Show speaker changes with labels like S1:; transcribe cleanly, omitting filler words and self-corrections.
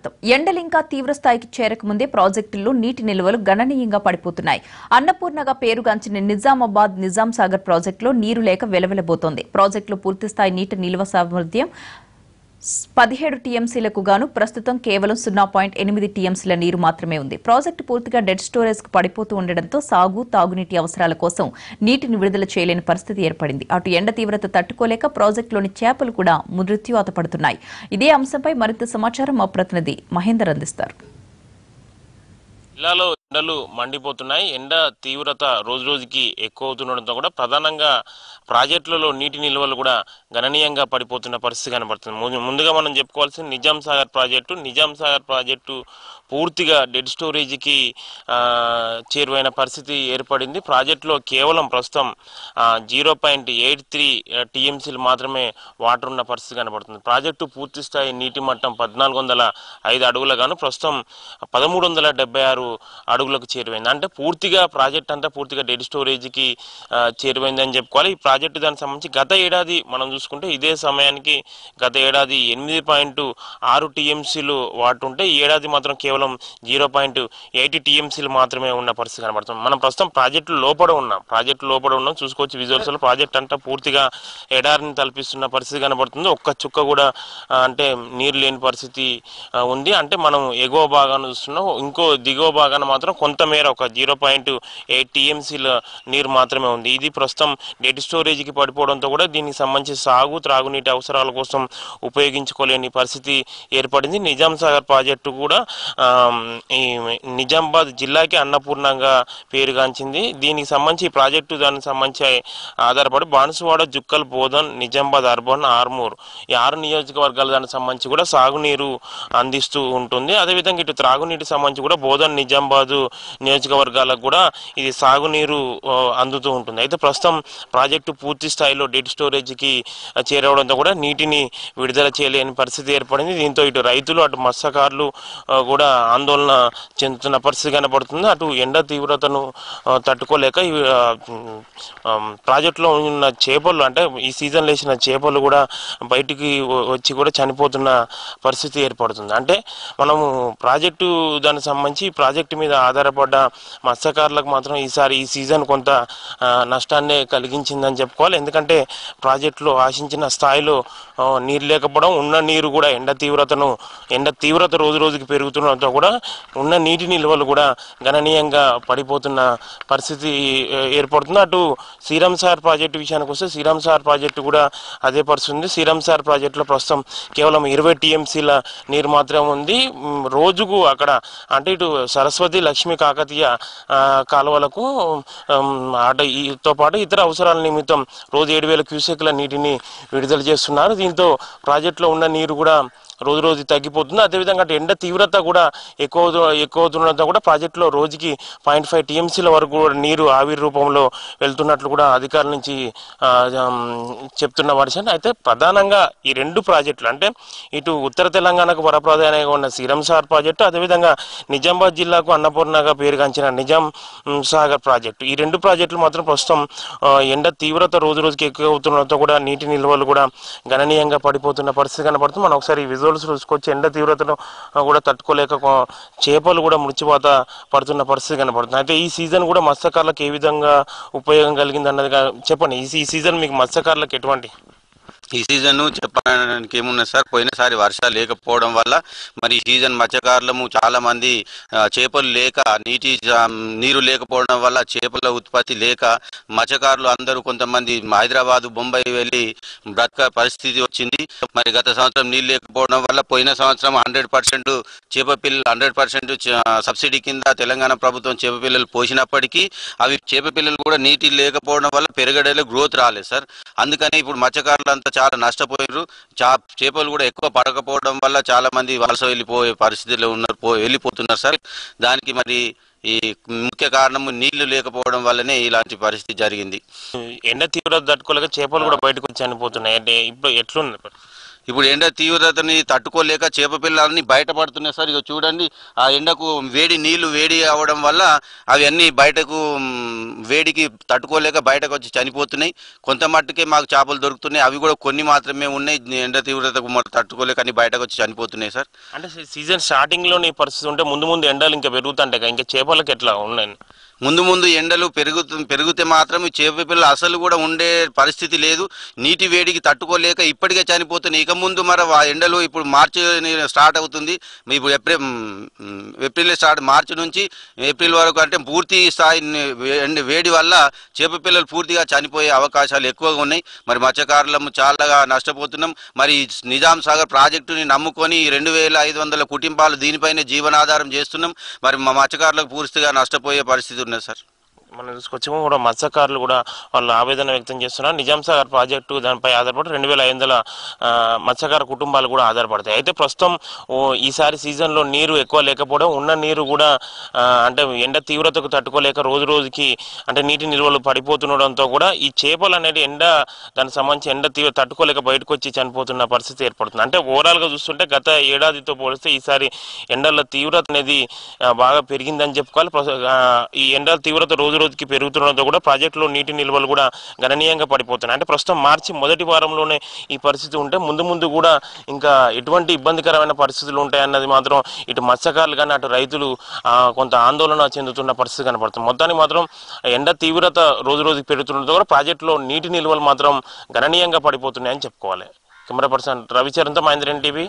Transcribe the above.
S1: స్వాగతం. ఎండలింకా తీవ్ర స్థాయికి చేరకముందే ప్రాజెక్టుల్లో నీటి నిల్వలు గణనీయంగా పడిపోతున్నాయి. అన్నపూర్ణగా పేరుగాంచిన నిజామాబాద్ నిజాం సాగర్ ప్రాజెక్టులో నీరు లేక వెలవెలబోతోంది. ప్రాజెక్టులో పూర్తిస్థాయి నీటి నిల్వ సామర్థ్యం 17 టీఎంసీలకు గాను ప్రస్తుతం కేవలం 0.8 టీఎంసీల నీరు మాత్రమే ఉంది. ప్రాజెక్టు పూర్తిగా డెడ్ స్టోరేజ్ కు పడిపోతూ ఉండడంతో సాగు, తాగునీటి అవసరాల కోసం నీటిని విడుదల చేయలేని పరిస్థితి ఏర్పడింది. అటు ఎండ తీవ్రత తట్టుకోలేక ప్రాజెక్టులోని చేపలు కూడా మృత్యువాత పడుతున్నాయి. ఇదే అంశంపై మరింత సమాచారం మా ప్రతినిధి మహేందర్ అందిస్తారు.
S2: జిల్లాలో ఎండలు మండిపోతున్నాయి. ఎండ తీవ్రత రోజు రోజుకి ఎక్కువ అవుతుండడంతో కూడా ప్రధానంగా ప్రాజెక్టులలో నీటి నిల్వలు కూడా గణనీయంగా పడిపోతున్న పరిస్థితి కనబడుతుంది. ముందుగా మనం చెప్పుకోవాల్సిన నిజాం సాగర్ ప్రాజెక్టు పూర్తిగా డెడ్ స్టోరేజ్కి చేరువైన పరిస్థితి ఏర్పడింది. ప్రాజెక్టులో కేవలం ప్రస్తుతం 0.83 టీఎంసీలు మాత్రమే వాటర్ ఉన్న పరిస్థితి కనబడుతుంది. ప్రాజెక్టు పూర్తి స్థాయి నీటి మట్టం 1405 అడుగుల గాను ప్రస్తుతం 1376 అడుగులకు చేరువైంది. అంటే పూర్తిగా ప్రాజెక్ట్ అంతా పూర్తిగా డెడ్ స్టోరేజ్కి చేరువైంది అని చెప్పుకోవాలి. ఈ ప్రాజెక్టు దానికి సంబంధించి గత ఏడాది మనం చూసుకుంటే ఇదే సమయానికి గత ఏడాది 8.6 టీఎంసీలు వాటర్ ఉంటే ఈ ఏడాది మాత్రం కేవలం 0.80 టీఎంసీలు మాత్రమే ఉన్న పరిస్థితి కనబడుతుంది. మనం ప్రస్తుతం ప్రాజెక్టు లోపల ఉన్నాం చూసుకోవచ్చు విజువల్స్ లో. ప్రాజెక్ట్ అంతా పూర్తిగా ఎడారిని తలపిస్తున్న పరిస్థితి కనబడుతుంది. ఒక్క చుక్క కూడా అంటే నీరు లేని పరిస్థితి ఉంది. అంటే మనం ఎగువ భాగాన్ని చూస్తున్నాం, ఇంకో దిగువ భాగాన మాత్రం కొంతమేర ఒక 0.8 టీఎంసీల నీరు మాత్రమే ఉంది. ఇది ప్రస్తుతం డెడ్ స్టోరేజ్కి పడిపోవడంతో కూడా దీనికి సంబంధించి సాగు, త్రాగునీటి అవసరాల కోసం ఉపయోగించుకోలేని పరిస్థితి ఏర్పడింది. నిజాం సాగర్ ప్రాజెక్టు కూడా ఈ నిజామాబాద్ జిల్లాకి అన్నపూర్ణంగా పేరుగాంచింది. దీనికి సంబంధించి ఈ ప్రాజెక్టు దానికి సంబంధించి ఆధారపడి బాన్సువాడ, జుక్కల్, బోధన్, నిజామాబాద్ అర్బన్, ఆర్మూర్ ఈ 6 నియోజకవర్గాల దానికి సంబంధించి కూడా సాగునీరు అందిస్తూ ఉంటుంది. అదేవిధంగా ఇటు త్రాగునీటి సంబంధించి కూడా బోధన్, నిజామాబాద్ నియోజకవర్గాలకు కూడా ఇది సాగునీరు అందుతూ ఉంటుంది. అయితే ప్రస్తుతం ప్రాజెక్టు పూర్తి స్థాయిలో డెడ్ స్టోరేజ్కి చేరవడంతో కూడా నీటిని విడుదల చేయలేని పరిస్థితి ఏర్పడింది. దీంతో ఇటు రైతులు, అటు మత్స్యకారులు కూడా ఆందోళన చెందుతున్న పరిస్థితి కనబడుతుంది. అటు ఎండ తీవ్రతను తట్టుకోలేక ప్రాజెక్టులో ఉన్న చేపలు, అంటే ఈ సీజన్ లేచిన చేపలు కూడా బయటికి వచ్చి కూడా చనిపోతున్న పరిస్థితి ఏర్పడుతుంది. అంటే మనము ప్రాజెక్టు దానికి సంబంధించి ప్రాజెక్టు మీద ఆధారపడ్డ మత్స్యకారులకు మాత్రం ఈ సీజన్ కొంత నష్టాన్ని కలిగించిందని చెప్పుకోవాలి. ఎందుకంటే ప్రాజెక్టులో ఆశించిన స్థాయిలో నీరు లేకపోవడం, ఉన్న నీరు కూడా ఎండ తీవ్రత రోజు రోజుకి పెరుగుతుండడంతో కూడా ఉన్న నీటి నిల్వలు కూడా గణనీయంగా పడిపోతున్న పరిస్థితి ఏర్పడుతుంది. అటు శ్రీరామ్ సాగర్ ప్రాజెక్టు విషయానికి వస్తే శ్రీరామ్ సాగర్ ప్రాజెక్టు కూడా అదే పరిస్థితి ఉంది. శ్రీరామ్ సాగర్ ప్రాజెక్టులో ప్రస్తుతం కేవలం 20 టీఎంసీల నీరు మాత్రం ఉంది. రోజుకు అక్కడ అంటే ఇటు సరస్వతి, లక్ష్మీ, కాకతీయ కాలువలకు తో పాటు ఇతర అవసరాల నిమిత్తం రోజు 7,000 క్యూసెక్ల నీటిని విడుదల చేస్తున్నారు. దీంతో ప్రాజెక్టులో ఉన్న నీరు కూడా రోజు రోజు తగ్గిపోతుంది. అదేవిధంగా అటు ఎండ తీవ్రత కూడా ఎక్కువ అవుతుండడంతో కూడా ప్రాజెక్టులో రోజుకి 0.5 టీఎంసీల వరకు కూడా నీరు ఆవిరి రూపంలో వెళ్తున్నట్లు కూడా అధికారుల నుంచి చెప్తున్న వర్షన్. అయితే ప్రధానంగా ఈ 2 ప్రాజెక్టులు అంటే ఇటు ఉత్తర తెలంగాణకు వరప్రధానంగా ఉన్న శ్రీరామ్ సాగర్ ప్రాజెక్టు, అదేవిధంగా నిజామాబాద్ జిల్లాకు అన్నపూర్ణగా పేరుగాంచిన నిజాం సాగర్ ప్రాజెక్టు, ఈ 2 ప్రాజెక్టులు మాత్రం ప్రస్తుతం ఎండ తీవ్రత రోజు రోజుకి ఎక్కువ అవుతుండడంతో కూడా నీటి నిల్వలు కూడా గణనీయంగా పడిపోతున్న పరిస్థితి కనబడుతుంది. మనం ఒకసారి చూసుకొచ్చి ఎండ తీవ్రతను కూడా తట్టుకోలేక చేపలు కూడా మృత్యువాత పడుతున్న పరిస్థితి కనబడుతుంది. అయితే ఈ సీజన్ కూడా మత్స్యకారులకు ఏ విధంగా ఉపయోగం కలిగింది అన్నది చెప్పండి. ఈ సీజన్ మీకు మత్స్యకారులకు ఎటువంటి?
S3: ఈ సీజన్ చెప్పడానికి ఏమున్నది సార్, పోయినసారి వర్షాలు లేకపోవడం వల్ల మరి ఈ సీజన్ మత్స్యకారులము చాలా మంది చేపలు లేక నీరు లేకపోవడం వల్ల చేపల ఉత్పత్తి లేక మత్స్యకారులు అందరూ కొంతమంది హైదరాబాద్, బొంబాయి వెళ్ళి బ్రతక పరిస్థితి వచ్చింది. మరి గత సంవత్సరం నీళ్ళు లేకపోవడం వల్ల పోయిన సంవత్సరం 100% చేపపిల్లలు 100% సబ్సిడీ కింద తెలంగాణ ప్రభుత్వం చేపపిల్లలు పోసినప్పటికీ అవి చేపపిల్లలు కూడా నీటి లేకపోవడం వల్ల పెరగడేలో గ్రోత్ రాలేదు సార్. అందుకని ఇప్పుడు మత్స్యకారులు అంతా చాలా నష్టపోయారు. చేపలు కూడా ఎక్కువ పడకపోవడం వల్ల చాలా మంది వలస వెళ్ళిపోయే పరిస్థితిలో వెళ్ళిపోతున్నారు సార్. దానికి మరి ఈ ముఖ్య కారణము నీళ్లు లేకపోవడం వల్లనే ఇలాంటి పరిస్థితి జరిగింది.
S2: ఎండ తీవ్రత తట్టుకోలేక చేపలు కూడా బయటకు వచ్చి చనిపోతున్నాయి. అంటే ఇప్పుడు ఎట్లుంది?
S3: ఇప్పుడు ఎండ తీవ్రతని తట్టుకోలేక చేప పిల్లలని బయటపడుతున్నాయి సార్. ఇక చూడండి, ఆ ఎండకు నీళ్లు వేడి అవడం వల్ల అవి అన్నీ బయటకు వేడికి తట్టుకోలేక బయటకు వచ్చి చనిపోతున్నాయి. కొంత మట్టుకే మాకు చేపలు దొరుకుతున్నాయి, అవి కూడా కొన్ని మాత్రమే ఉన్నాయి. ఎండ తీవ్రతకు తట్టుకోలేక అన్ని బయటకు వచ్చి చనిపోతున్నాయి సార్.
S2: అంటే సీజన్ స్టార్టింగ్ లోని పరిస్థితి ఉంటే ముందు ముందు ఎండలు ఇంకా పెరుగుతుంటాయి, ఇంకా చేపలకు ఎట్లా ఉన్నాయి?
S3: ముందు ఎండలు పెరిగితే మాత్రం ఈ చేప పిల్లలు అసలు కూడా ఉండే పరిస్థితి లేదు. నీటి వేడికి తట్టుకోలేక ఇప్పటికే చనిపోతున్నాయి. ఇక ముందు మరి ఆ ఎండలు ఇప్పుడు మార్చి స్టార్ట్ అవుతుంది. ఇప్పుడు ఏప్రిల్ స్టార్ట్, మార్చి నుంచి ఏప్రిల్ వరకు అంటే పూర్తి స్థాయి వేడి వల్ల చేప పిల్లలు పూర్తిగా చనిపోయే అవకాశాలు ఎక్కువగా ఉన్నాయి. మరి మత్స్యకారులము చాలా నష్టపోతున్నాం. మరి నిజాం సాగర్ ప్రాజెక్టుని నమ్ముకొని 2500 కుటుంబాలు దీనిపైనే జీవనాధారం చేస్తున్నాం. మరి మా మత్స్యకారులకు పూర్తిగా నష్టపోయే పరిస్థితి సార్.
S2: మనం చూసుకొచ్చేమో కూడా మత్స్యకారులు కూడా వాళ్ళు ఆవేదన వ్యక్తం చేస్తున్నారు. నిజాం సాగర్ ప్రాజెక్టు దానిపై ఆధారపడి 2500 మత్స్యకార కుటుంబాలు కూడా ఆధారపడతాయి. అయితే ప్రస్తుతం ఈసారి సీజన్లో నీరు ఎక్కువ లేకపోవడం, ఉన్న నీరు కూడా అంటే ఎండ తీవ్రతకు తట్టుకోలేక రోజు రోజుకి అంటే నీటి నిల్వలు పడిపోతుండడంతో కూడా ఈ చేపలు అనేది దానికి సంబంధించి ఎండ తీవ్ర తట్టుకోలేక బయటకు వచ్చి చనిపోతున్న పరిస్థితి ఏర్పడుతుంది. అంటే ఓవరాల్గా చూస్తుంటే గత ఏడాదితో పోలిస్తే ఈసారి ఎండల తీవ్రత అనేది బాగా పెరిగిందని చెప్పుకోవాలి. ఈ ఎండల తీవ్రత రోజు రోజుకి పెరుగుతుండడంతో కూడా ప్రాజెక్టులో నీటి నిల్వలు కూడా గణనీయంగా పడిపోతున్నాయి. అంటే ప్రస్తుతం మార్చి మొదటి వారంలోనే ఈ పరిస్థితి ఉంటే ముందు ముందు కూడా ఇంకా ఎటువంటి ఇబ్బందికరమైన పరిస్థితులు ఉంటాయన్నది మాత్రం ఇటు మత్స్యకారులు కానీ అటు రైతులు కొంత ఆందోళన చెందుతున్న పరిస్థితి కనపడుతుంది. మొత్తానికి మాత్రం ఎండ తీవ్రత రోజు రోజుకి పెరుగుతుండడంతో కూడా ప్రాజెక్టులో నీటి నిల్వలు మాత్రం గణనీయంగా పడిపోతున్నాయని చెప్పుకోవాలి. కెమెరా పర్సన్ రవిచరణ్తో మహేంద్రన్ టీవీ.